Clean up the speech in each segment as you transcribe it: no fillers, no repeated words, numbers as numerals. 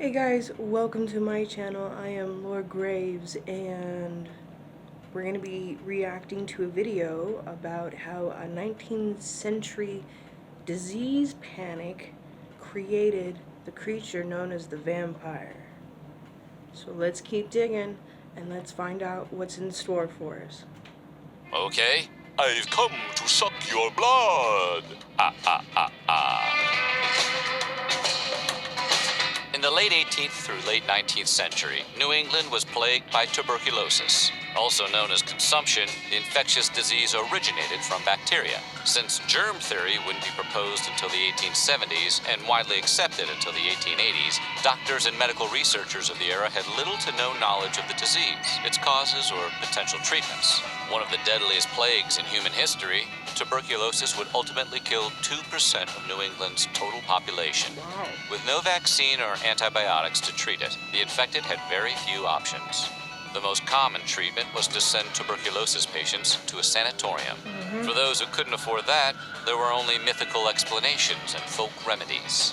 Hey guys, welcome to my channel. I am Lord Graves and we're going to be reacting to a video about how a 19th century disease panic created the creature known as the vampire. So let's keep digging and let's find out what's in store for us. Okay, I've come to suck your blood. In the late 18th through late 19th century, New England was plagued by tuberculosis. Also known as consumption, the infectious disease originated from bacteria. Since germ theory wouldn't be proposed until the 1870s and widely accepted until the 1880s, doctors and medical researchers of the era had little to no knowledge of the disease, its causes, or potential treatments. One of the deadliest plagues in human history, tuberculosis would ultimately kill 2% of New England's total population. Wow. With no vaccine or antibiotics to treat it, the infected had very few options. The most common treatment was to send tuberculosis patients to a sanatorium. For those who couldn't afford that, there were only mythical explanations and folk remedies.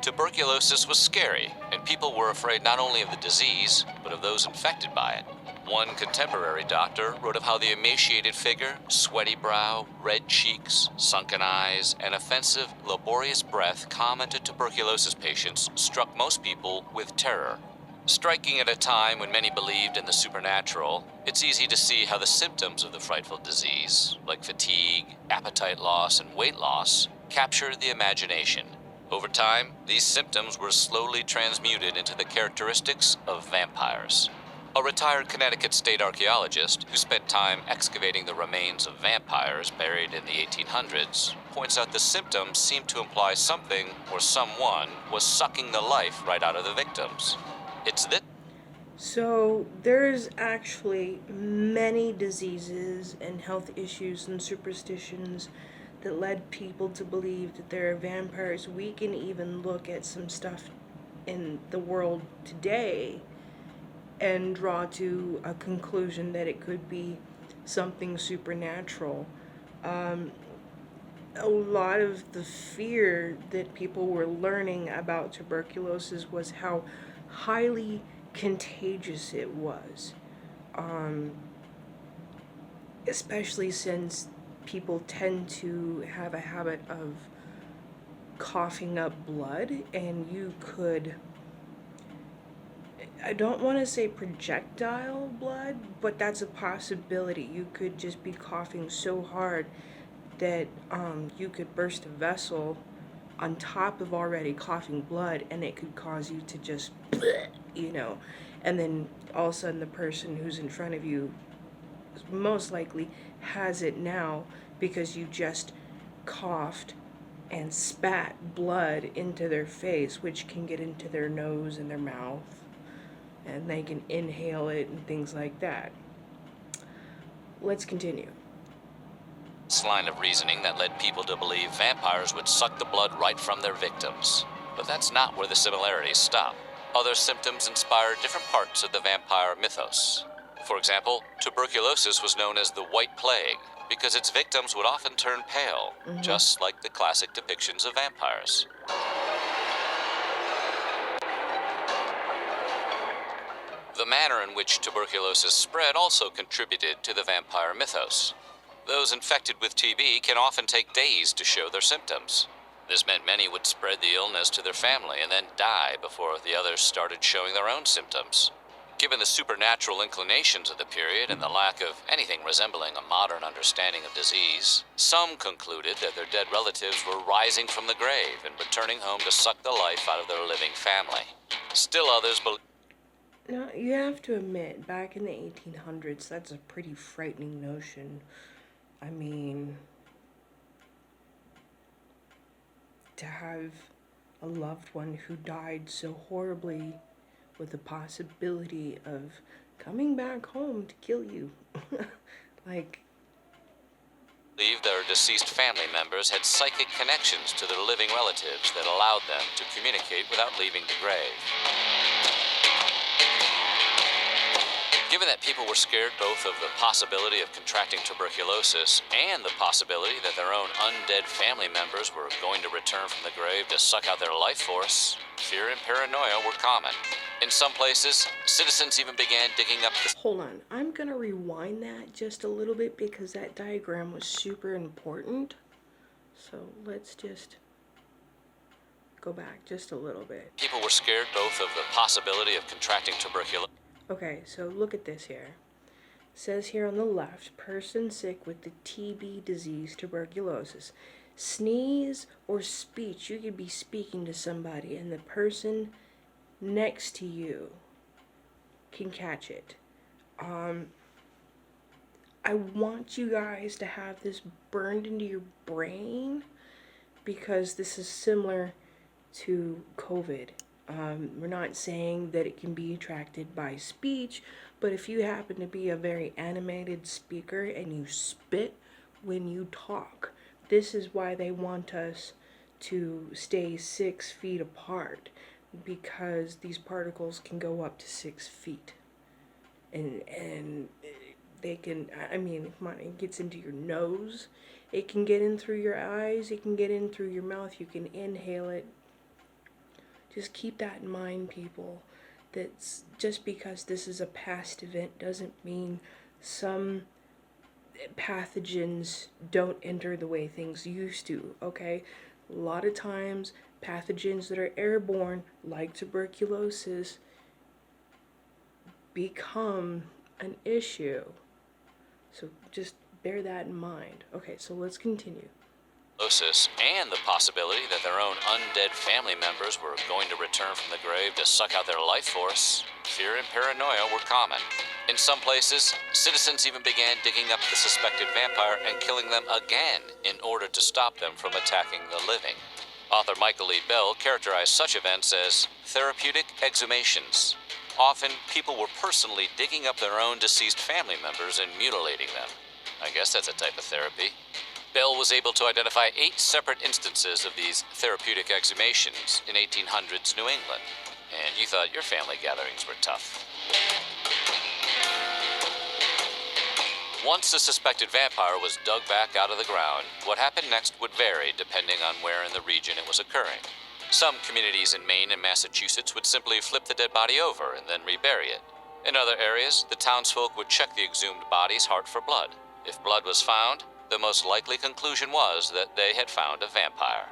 Tuberculosis was scary, and people were afraid not only of the disease, but of those infected by it. One contemporary doctor wrote of how the emaciated figure, sweaty brow, red cheeks, sunken eyes, and offensive, laborious breath common to tuberculosis patients struck most people with terror. Striking at a time when many believed in the supernatural, it's easy to see how the symptoms of the frightful disease, like fatigue, appetite loss, and weight loss, captured the imagination. Over time, these symptoms were slowly transmuted into the characteristics of vampires. A retired Connecticut state archaeologist who spent time excavating the remains of vampires buried in the 1800s points out the symptoms seem to imply something or someone was sucking the life right out of the victims. It's this. So there's actually many diseases and health issues and superstitions that led people to believe that there are vampires. We can even look at some stuff in the world today and draw to a conclusion that it could be something supernatural. A lot of the fear that people were learning about tuberculosis was how highly contagious it was, especially since people tend to have a habit of coughing up blood, and you could, I don't want to say projectile blood, but that's a possibility. You could just be coughing so hard that you could burst a vessel on top of already coughing blood, and it could cause you to just, and then all of a sudden the person who's in front of you most likely has it now because you just coughed and spat blood into their face, which can get into their nose and their mouth, and they can inhale it and things like that. Let's continue. This line of reasoning that led people to believe vampires would suck the blood right from their victims. But that's not where the similarities stop. Other symptoms inspired different parts of the vampire mythos. For example, tuberculosis was known as the White Plague because its victims would often turn pale, just like the classic depictions of vampires. The manner in which tuberculosis spread also contributed to the vampire mythos. Those infected with TB can often take days to show their symptoms. This meant many would spread the illness to their family and then die before the others started showing their own symptoms. Given the supernatural inclinations of the period and the lack of anything resembling a modern understanding of disease, some concluded that their dead relatives were rising from the grave and returning home to suck the life out of their living family. Still others believed. Now, you have to admit, back in the 1800s, that's a pretty frightening notion. I mean, to have a loved one who died so horribly with the possibility of coming back home to kill you. Believed their deceased family members had psychic connections to their living relatives that allowed them to communicate without leaving the grave. Given Given that people were scared both of the possibility of contracting tuberculosis and the possibility that their own undead family members were going to return from the grave to suck out their life force, fear and paranoia were common. In some places, citizens even began digging up the... Hold on, I'm gonna rewind that just a little bit because that diagram was super important. So let's just go back just a little bit. People were scared both of the possibility of contracting tuberculosis. Okay, so look at this here. It says here on the left, person sick with the TB disease, tuberculosis. Sneeze or speech, you could be speaking to somebody and the person next to you can catch it. I want you guys to have this burned into your brain because this is similar to COVID. We're not saying that it can be attracted by speech, but if you happen to be a very animated speaker and you spit when you talk, this is why they want us to stay 6 feet apart, because these particles can go up to 6 feet. And they can, I mean, if it gets into your nose, it can get in through your eyes, it can get in through your mouth, you can inhale it. Just keep that in mind, people. That's just because this is a past event doesn't mean some pathogens don't enter the way things used to, okay? A lot of times, pathogens that are airborne, like tuberculosis, become an issue. So just bear that in mind. Okay, so let's continue. And the possibility that their own undead family members were going to return from the grave to suck out their life force, fear and paranoia were common. In some places, citizens even began digging up the suspected vampire and killing them again in order to stop them from attacking the living. Author Michael Lee Bell characterized such events as therapeutic exhumations. Often, people were personally digging up their own deceased family members and mutilating them. I guess that's a type of therapy. Bell was able to identify 8 separate instances of these therapeutic exhumations in 1800s New England. And you thought your family gatherings were tough. Once the suspected vampire was dug back out of the ground, what happened next would vary depending on where in the region it was occurring. Some communities in Maine and Massachusetts would simply flip the dead body over and then rebury it. In other areas, the townsfolk would check the exhumed body's heart for blood. If blood was found, the most likely conclusion was that they had found a vampire.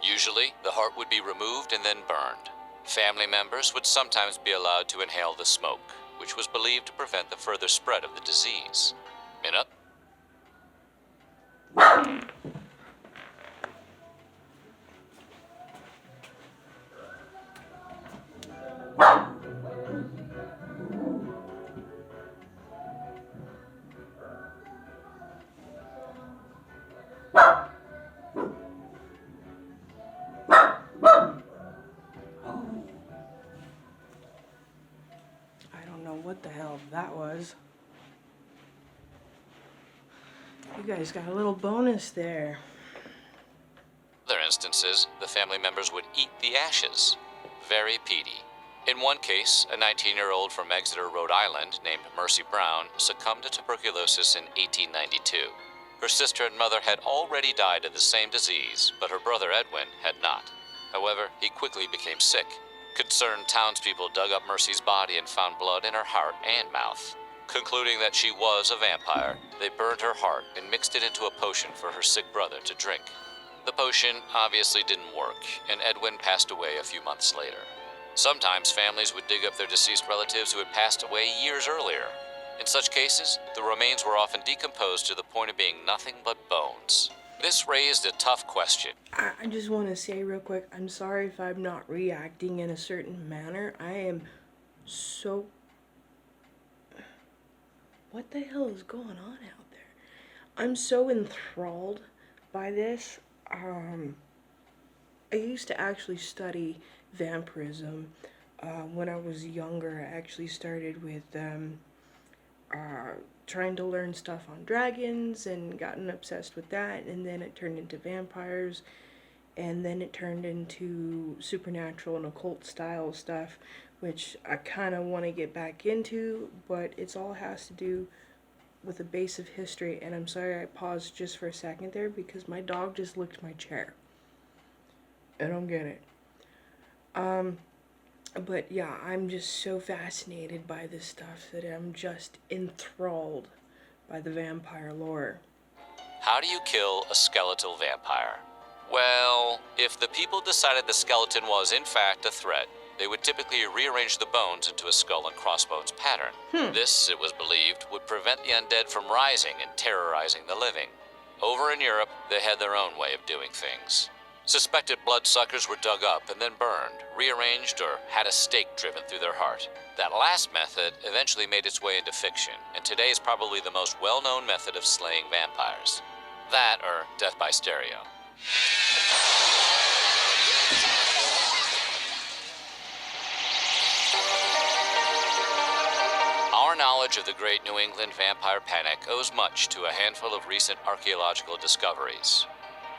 Usually, the heart would be removed and then burned. Family members would sometimes be allowed to inhale the smoke, which was believed to prevent the further spread of the disease. Minute? I don't know what the hell that was. You guys got a little bonus there. In other instances, the family members would eat the ashes. Very peaty. In one case, a 19-year-old from Exeter, Rhode Island, named Mercy Brown, succumbed to tuberculosis in 1892. Her sister and mother had already died of the same disease, but her brother Edwin had not. However, he quickly became sick. Concerned townspeople dug up Mercy's body and found blood in her heart and mouth. Concluding that she was a vampire, they burned her heart and mixed it into a potion for her sick brother to drink. The potion obviously didn't work, and Edwin passed away a few months later. Sometimes families would dig up their deceased relatives who had passed away years earlier. In such cases, the remains were often decomposed to the point of being nothing but bones. This raised a tough question. I just want to say real quick, I'm sorry if I'm not reacting in a certain manner. I am so... What the hell is going on out there? I'm so enthralled by this. I used to actually study vampirism. When I was younger, I actually started with trying to learn stuff on dragons and gotten obsessed with that, and then it turned into vampires, and then it turned into supernatural and occult style stuff, which I kind of want to get back into, but it's all has to do with a base of history. And I'm sorry I paused just for a second there because my dog just licked my chair. I don't get it. But yeah, I'm just so fascinated by this stuff that I'm just enthralled by the vampire lore. How do you kill a skeletal vampire? Well, if the people decided the skeleton was in fact a threat, they would typically rearrange the bones into a skull and crossbones pattern. This, it was believed, would prevent the undead from rising and terrorizing the living. Over in Europe, they had their own way of doing things. Suspected bloodsuckers were dug up and then burned, rearranged, or had a stake driven through their heart. That last method eventually made its way into fiction, and today is probably the most well-known method of slaying vampires. That, or death by stereo. Our knowledge of the Great New England Vampire Panic owes much to a handful of recent archaeological discoveries.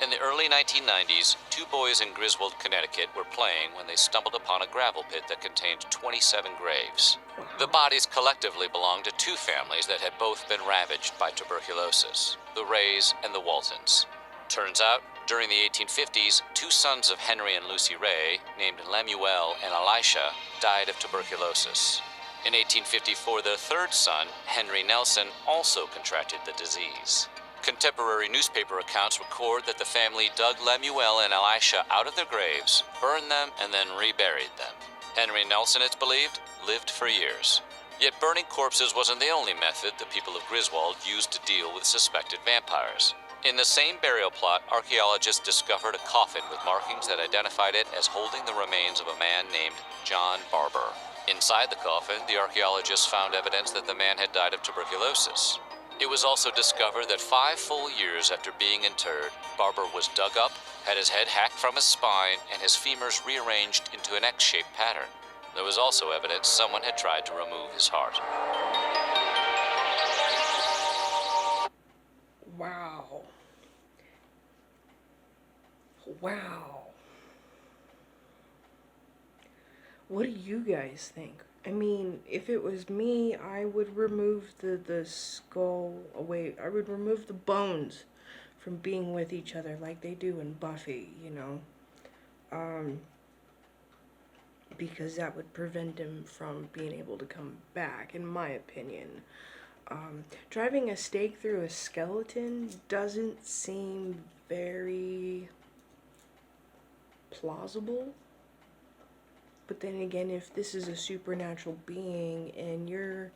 In the early 1990s, two boys in Griswold, Connecticut were playing when they stumbled upon a gravel pit that contained 27 graves. The bodies collectively belonged to two families that had both been ravaged by tuberculosis, the Rays and the Waltons. Turns out, during the 1850s, two sons of Henry and Lucy Ray, named Lemuel and Elisha, died of tuberculosis. In 1854, their third son, Henry Nelson, also contracted the disease. Contemporary newspaper accounts record that the family dug Lemuel and Elisha out of their graves, burned them, and then reburied them. Henry Nelson, it's believed, lived for years. Yet burning corpses wasn't the only method the people of Griswold used to deal with suspected vampires. In the same burial plot, archaeologists discovered a coffin with markings that identified it as holding the remains of a man named John Barber. Inside the coffin, the archaeologists found evidence that the man had died of tuberculosis. It was also discovered that 5 full years after being interred, Barber was dug up, had his head hacked from his spine, and his femurs rearranged into an X-shaped pattern. There was also evidence someone had tried to remove his heart. Wow. Wow. What do you guys think? I mean, if it was me, I would remove the skull away. I would remove the bones from being with each other like they do in Buffy, you know. Because that would prevent him from being able to come back, in my opinion. Driving a stake through a skeleton doesn't seem very plausible. But then again, if this is a supernatural being and you're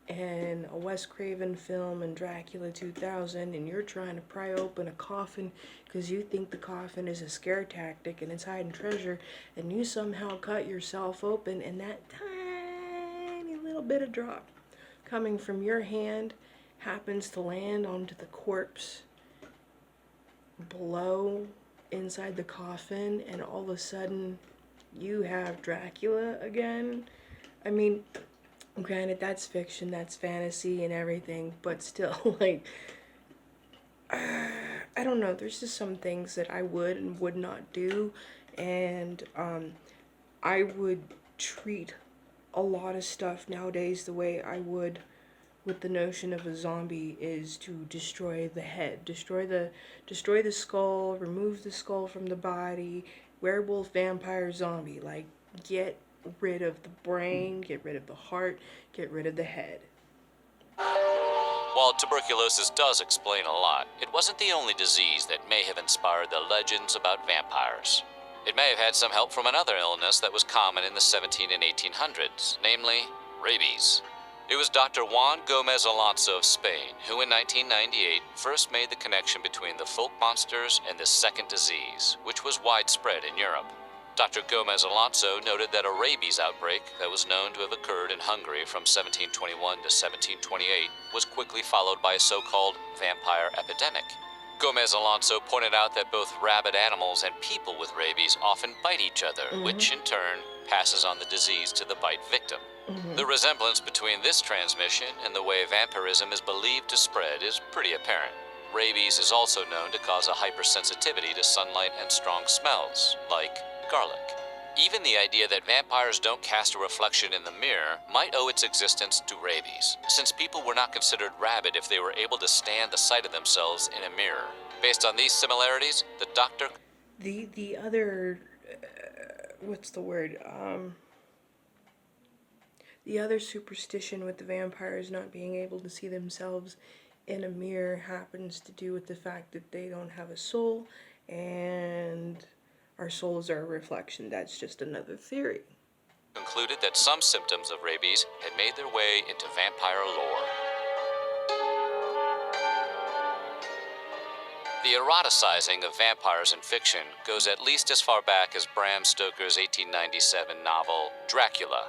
in a Wes Craven film in Dracula 2000 and you're trying to pry open a coffin because you think the coffin is a scare tactic and it's hiding treasure, and you somehow cut yourself open and that tiny little bit of drop coming from your hand happens to land onto the corpse below inside the coffin, and all of a sudden you have Dracula again. I mean, granted, that's fiction, that's fantasy and everything, but still, like, I don't know, there's just some things that I would and would not do, and I would treat a lot of stuff nowadays the way I would with the notion of a zombie, is to destroy the head, destroy the skull, remove the skull from the body. Werewolf, vampire, zombie, like, get rid of the brain, get rid of the heart, get rid of the head. While tuberculosis does explain a lot, it wasn't the only disease that may have inspired the legends about vampires. It may have had some help from another illness that was common in the 17 and 1800s, namely rabies. It was Dr. Juan Gomez Alonso of Spain who in 1998 first made the connection between the folk monsters and this second disease, which was widespread in Europe. Dr. Gomez Alonso noted that a rabies outbreak that was known to have occurred in Hungary from 1721 to 1728 was quickly followed by a so-called vampire epidemic. Gomez Alonso pointed out that both rabid animals and people with rabies often bite each other, which in turn passes on the disease to the bite victim. The resemblance between this transmission and the way vampirism is believed to spread is pretty apparent. Rabies is also known to cause a hypersensitivity to sunlight and strong smells, like garlic. Even the idea that vampires don't cast a reflection in the mirror might owe its existence to rabies, since people were not considered rabid if they were able to stand the sight of themselves in a mirror. Based on these similarities, the doctor... The other, what's the word? The other superstition with the vampires not being able to see themselves in a mirror happens to do with the fact that they don't have a soul, and our souls are a reflection. That's just another theory. Concluded that some symptoms of rabies had made their way into vampire lore. The eroticizing of vampires in fiction goes at least as far back as Bram Stoker's 1897 novel, Dracula.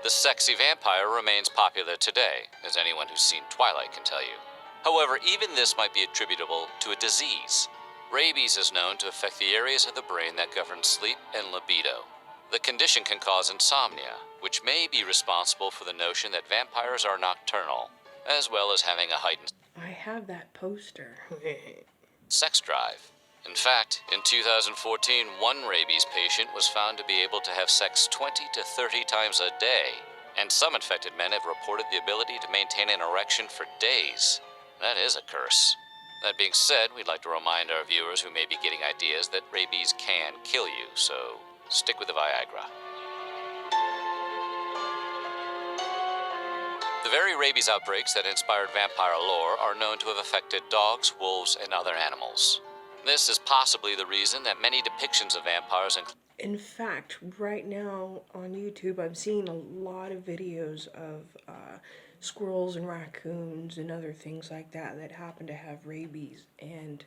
The sexy vampire remains popular today, as anyone who's seen Twilight can tell you. However, even this might be attributable to a disease. Rabies is known to affect the areas of the brain that govern sleep and libido. The condition can cause insomnia, which may be responsible for the notion that vampires are nocturnal, as well as having a heightened I have that poster. sex drive. In fact, in 2014, one rabies patient was found to be able to have sex 20 to 30 times a day, and some infected men have reported the ability to maintain an erection for days. That is a curse. That being said, we'd like to remind our viewers who may be getting ideas that rabies can kill you, so stick with the Viagra. The very rabies outbreaks that inspired vampire lore are known to have affected dogs, wolves, and other animals. This is possibly the reason that many depictions of vampires include... In fact, right now on YouTube, I'm seeing a lot of videos of squirrels and raccoons and other things like that that happen to have rabies, and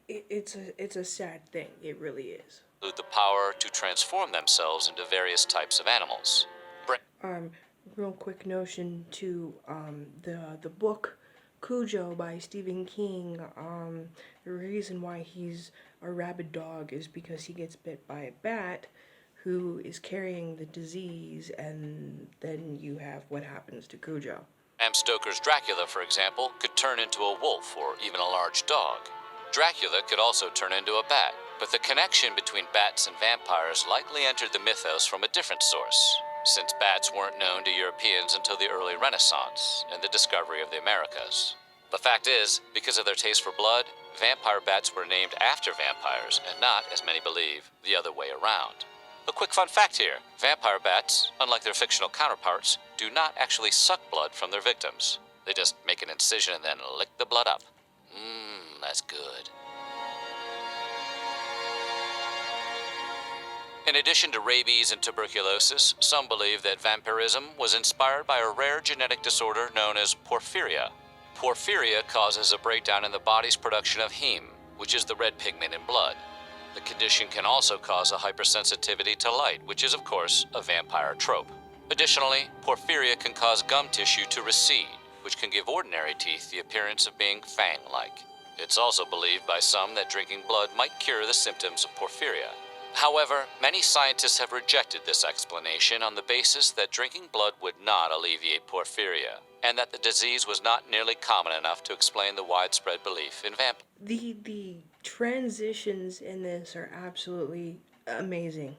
it's a sad thing. It really is. the power to transform themselves into various types of animals. Real quick notion to the book Cujo by Stephen King. The reason why he's a rabid dog is because he gets bit by a bat who is carrying the disease, and then you have what happens to Cujo. Bram Stoker's Dracula, for example, could turn into a wolf or even a large dog. Dracula could also turn into a bat, but the connection between bats and vampires likely entered the mythos from a different source, since bats weren't known to Europeans until the early Renaissance and the discovery of the Americas. The fact is, because of their taste for blood, vampire bats were named after vampires and not, as many believe, the other way around. A quick fun fact here, vampire bats, unlike their fictional counterparts, do not actually suck blood from their victims. They just make an incision and then lick the blood up. That's good. In addition to rabies and tuberculosis, some believe that vampirism was inspired by a rare genetic disorder known as porphyria. Porphyria causes a breakdown in the body's production of heme, which is the red pigment in blood. The condition can also cause a hypersensitivity to light, which is, of course, a vampire trope. Additionally, porphyria can cause gum tissue to recede, which can give ordinary teeth the appearance of being fang-like. It's also believed by some that drinking blood might cure the symptoms of porphyria. However, many scientists have rejected this explanation on the basis that drinking blood would not alleviate porphyria, and that the disease was not nearly common enough to explain the widespread belief in vampires. The transitions in this are absolutely amazing.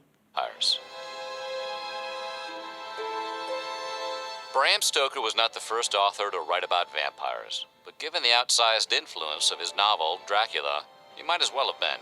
Bram Stoker was not the first author to write about vampires, but given the outsized influence of his novel, Dracula, he might as well have been.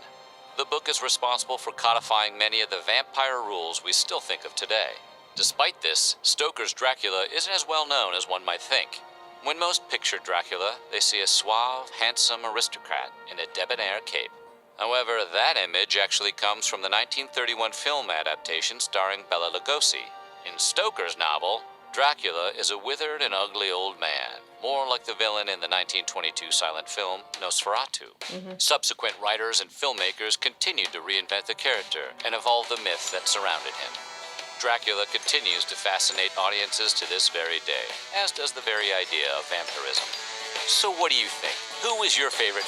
The book is responsible for codifying many of the vampire rules we still think of today. Despite this, Stoker's Dracula isn't as well known as one might think. When most picture Dracula, they see a suave, handsome aristocrat in a debonair cape. However, that image actually comes from the 1931 film adaptation starring Bela Lugosi. In Stoker's novel, Dracula is a withered and ugly old man, more like the villain in the 1922 silent film Nosferatu. Subsequent writers and filmmakers continued to reinvent the character and evolve the myth that surrounded him. Dracula continues to fascinate audiences to this very day, as does the very idea of vampirism. So what do you think? Who is your favorite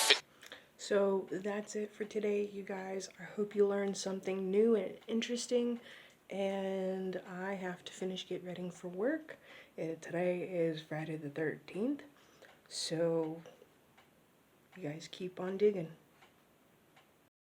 So that's it for today, you guys. I hope you learned something new and interesting. And I have to finish getting ready for work. Today is Friday the 13th. So you guys keep on digging.